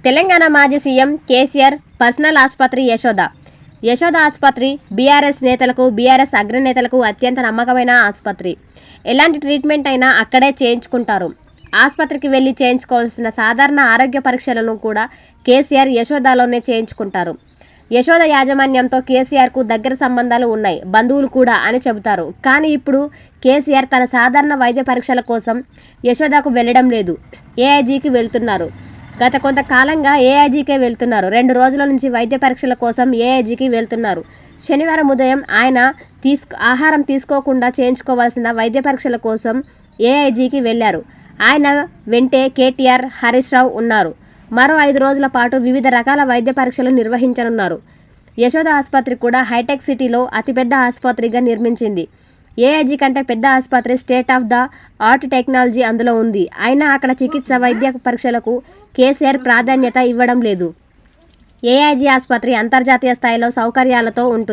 తెలంగాణ మాజీ CM KCR personal ఆసుపత్రి యశోద ఆసుపత్రి బీఆర్ఎస్ నేతలకు, బీఆర్ఎస్ అగ్రనేతలకు అత్యంత నమ్మకమైన ఆసుపత్రి. ఎలాంటి ట్రీట్మెంట్ అయినా అక్కడే చేయించుకుంటారు. ఆసుపత్రికి వెళ్లి చేయించుకోవాల్సిన సాధారణ ఆరోగ్య పరీక్షలను కూడా కేసీఆర్ యశోదలోనే చేయించుకుంటారు. యశోద యాజమాన్యంతో కేసీఆర్కు దగ్గర సంబంధాలు ఉన్నాయి, బంధువులు కూడా అని చెబుతారు. కానీ ఇప్పుడు కేసీఆర్ తన సాధారణ వైద్య పరీక్షల కోసం యశోదకు వెళ్లడం లేదు, ఏఐజీకి వెళ్తున్నారు. గత కొంతకాలంగా ఏఐజీకే వెళ్తున్నారు. 2 రోజుల నుంచి వైద్య పరీక్షల కోసం ఏఐజీకి వెళ్తున్నారు. శనివారం ఉదయం ఆయన ఆహారం తీసుకోకుండా చేయించుకోవాల్సిన వైద్య పరీక్షల కోసం ఏఐజీకి వెళ్లారు. ఆయన వెంటే కేటీఆర్, హరీష్ రావు ఉన్నారు. మరో 5 రోజుల పాటు వివిధ రకాల వైద్య పరీక్షలు నిర్వహించనున్నారు. యశోద ఆసుపత్రి కూడా హైటెక్ సిటీలో అతిపెద్ద ఆసుపత్రిగా నిర్మించింది. ఏఐజీ కంటే పెద్ద ఆసుపత్రి, state of the art technology అందులో ఉంది. అయినా అక్కడ చికిత్స, వైద్య పరీక్షలకు కేసీఆర్ ప్రాధాన్యత ఇవ్వడం లేదు. ఏఐజీ ఆసుపత్రి అంతర్జాతీయ స్థాయిలో సౌకర్యాలతో ఉంటుంది.